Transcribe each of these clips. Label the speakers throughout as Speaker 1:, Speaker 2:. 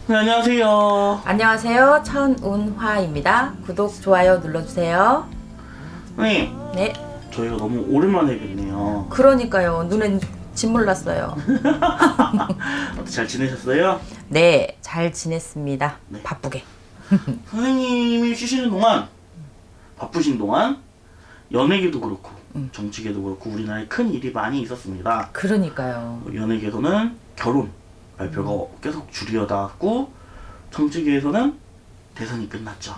Speaker 1: 네, 안녕하세요.
Speaker 2: 안녕하세요. 천운화입니다. 구독, 좋아요 눌러주세요.
Speaker 1: 네,
Speaker 2: 네.
Speaker 1: 저희가 너무 오랜만에 뵙네요.
Speaker 2: 그러니까요. 눈엔 진물 났어요.
Speaker 1: 어떻게 잘 지내셨어요?
Speaker 2: 네. 잘 지냈습니다.
Speaker 1: 네.
Speaker 2: 바쁘게.
Speaker 1: 선생님이 쉬시는 동안, 바쁘신 동안, 연예계도 그렇고, 정치계도 그렇고, 우리나라에 큰 일이 많이 있었습니다.
Speaker 2: 그러니까요.
Speaker 1: 연예계에서는 결혼 발표가 계속 줄이어다고, 정치계에서는 대선이 끝났죠.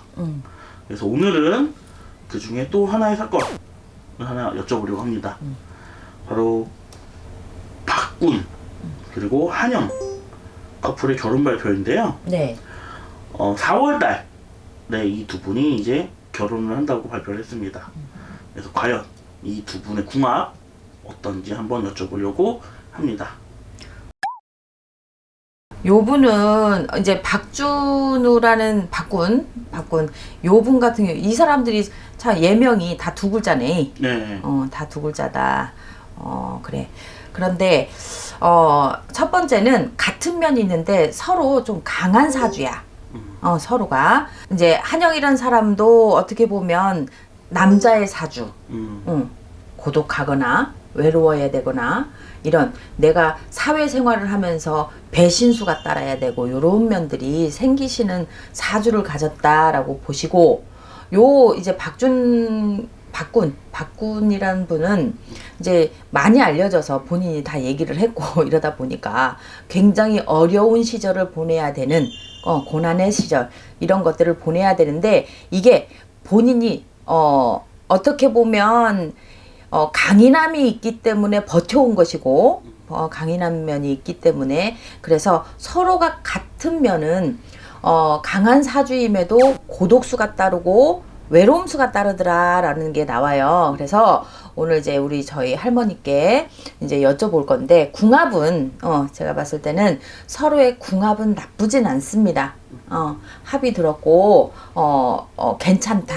Speaker 1: 그래서 오늘은 그 중에 또 하나의 사건을 하나 여쭤보려고 합니다. 바로 박군 그리고 한영 커플의 결혼 발표인데요.
Speaker 2: 네.
Speaker 1: 4월달 이 두 분이 이제 결혼을 한다고 발표를 했습니다. 그래서 과연 이 두 분의 궁합 어떤지 한번 여쭤보려고 합니다.
Speaker 2: 요 분은 이제 박준우라는 박군 요 분 같은 경우 이 사람들이 참 예명이 다 두 글자네.
Speaker 1: 네.
Speaker 2: 다 두 글자다. 그래. 그런데 첫 번째는 같은 면이 있는데 서로 좀 강한 사주야. 서로가 이제 한영이란 사람도 어떻게 보면 남자의 사주. 고독하거나 외로워야 되거나 이런 내가 사회생활을 하면서 배신수가 따라야 되고 이런 면들이 생기시는 사주를 가졌다라고 보시고 요 이제 박군이라는 분은 이제 많이 알려져서 본인이 다 얘기를 했고 이러다 보니까 굉장히 어려운 시절을 보내야 되는 고난의 시절 이런 것들을 보내야 되는데 이게 본인이 어떻게 보면 강인함이 있기 때문에 버텨온 것이고 강인한 면이 있기 때문에 그래서 서로가 같은 면은 강한 사주임에도 고독수가 따르고 외로움수가 따르더라 라는 게 나와요. 그래서 오늘 이제 저희 할머니께 이제 여쭤볼 건데 궁합은 제가 봤을 때는 서로의 궁합은 나쁘진 않습니다. 합이 들었고 괜찮다.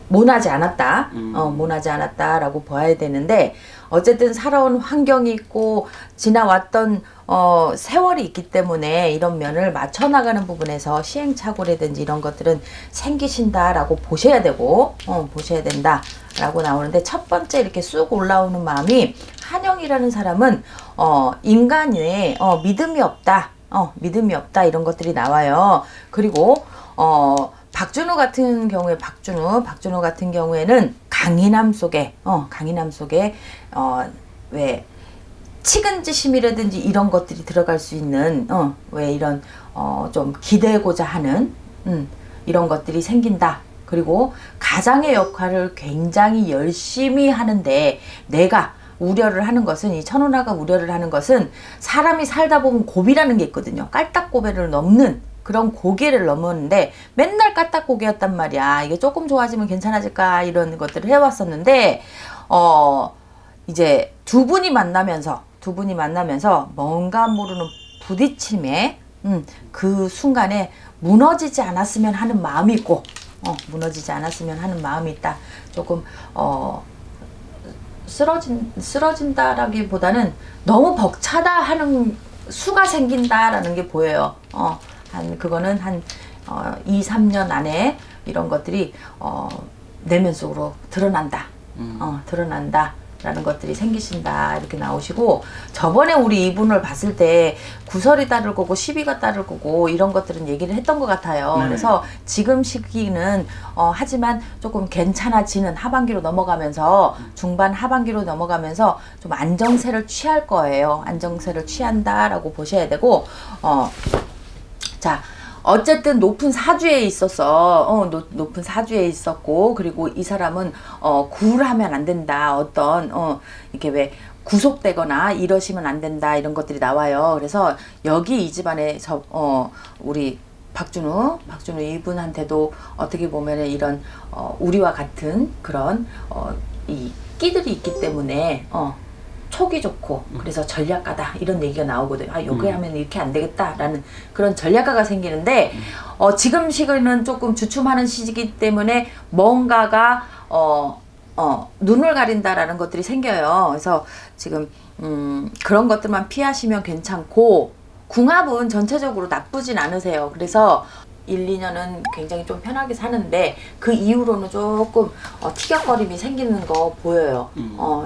Speaker 2: 모나지 않았다. 모나지 않았다라고 봐야 되는데 어쨌든 살아온 환경이 있고 지나왔던 세월이 있기 때문에 이런 면을 맞춰 나가는 부분에서 시행착오라든지 이런 것들은 생기신다라고 보셔야 되고 보셔야 된다라고 나오는데 첫 번째 이렇게 쑥 올라오는 마음이 한영이라는 사람은 인간에 믿음이 없다. 믿음이 없다 이런 것들이 나와요. 그리고 박준우 같은 경우에 박준우 같은 경우에는 강인함 속에 왜 측은지심이라든지 이런 것들이 들어갈 수 있는 왜 이런 좀 기대고자 하는 이런 것들이 생긴다. 그리고 가장의 역할을 굉장히 열심히 하는데 내가 우려를 하는 것은 이 천운하가 우려를 하는 것은 사람이 살다 보면 고비라는 게 있거든요. 깔딱고비를 넘는 그런 고개를 넘었는데 맨날 까딱고개였단 말이야. 이게 조금 좋아지면 괜찮아질까 이런 것들을 해왔었는데 이제 두 분이 만나면서 뭔가 모르는 부딪힘에 그 순간에 무너지지 않았으면 하는 마음이 있고 무너지지 않았으면 하는 마음이 있다. 조금 쓰러진다라기보다는 너무 벅차다 하는 수가 생긴다라는 게 보여요. 그거는 한 2, 3년 안에 이런 것들이 내면 속으로 드러난다. 드러난다라는 것들이 생기신다. 이렇게 나오시고 저번에 우리 이분을 봤을 때 구설이 따를 거고 시비가 따를 거고 이런 것들은 얘기를 했던 것 같아요.
Speaker 1: 네.
Speaker 2: 그래서 지금 시기는 하지만 조금 괜찮아지는 하반기로 넘어가면서 중반 하반기로 넘어가면서 좀 안정세를 취할 거예요. 안정세를 취한다라고 보셔야 되고 자, 어쨌든 높은 사주에 있어서 높은 사주에 있었고 그리고 이 사람은 구울하면 안 된다. 어떤 이렇게 왜 구속되거나 이러시면 안 된다. 이런 것들이 나와요. 그래서 여기 이 집안에 우리 박준우 이분한테도 어떻게 보면 이런 우리와 같은 그런 이 끼들이 있기 때문에 촉이 좋고 그래서 전략가다 이런 얘기가 나오거든요. 여기 하면 이렇게 안 되겠다라는 그런 전략가가 생기는데 지금 시기는 조금 주춤하는 시기이기 때문에 뭔가가 눈을 가린다라는 것들이 생겨요. 그래서 지금 그런 것들만 피하시면 괜찮고 궁합은 전체적으로 나쁘진 않으세요. 그래서 1, 2년은 굉장히 좀 편하게 사는데 그 이후로는 조금 티격거림이 생기는 거 보여요.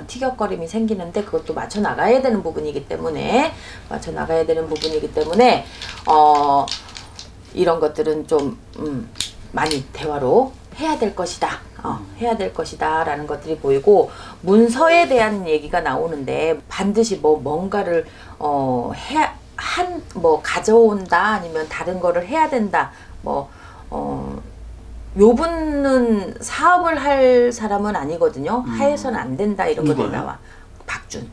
Speaker 2: 티격거림이 생기는데 그것도 맞춰 나가야 되는 부분이기 때문에 이런 것들은 좀 많이 대화로 해야 될 것이다. 해야 될 것이다 라는 것들이 보이고, 문서에 대한 얘기가 나오는데 반드시 뭔가를 가져온다 아니면 다른 거를 해야 된다. 요 분은 사업을 할 사람은 아니거든요. 하에서는 안 된다 이런 것들이
Speaker 1: 누가요?
Speaker 2: 나와. 박준.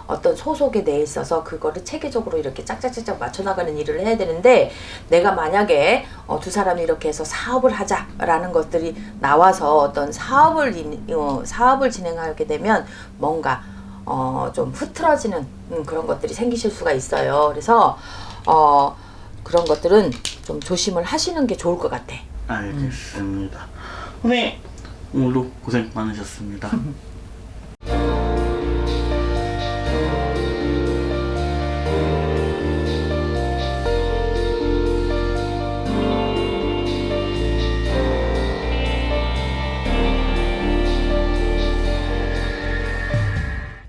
Speaker 2: 어떤 소속에 대해 있어서 그거를 체계적으로 이렇게 짝짝짝짝 맞춰나가는 일을 해야 되는데, 내가 만약에 두 사람이 이렇게 해서 사업을 하자라는 것들이 나와서 어떤 사업을 진행하게 되면 뭔가 좀 흐트러지는 그런 것들이 생기실 수가 있어요. 그래서 그런 것들은 좀 조심을 하시는 게 좋을 것 같아.
Speaker 1: 알겠습니다. 네, 오늘도 고생 많으셨습니다.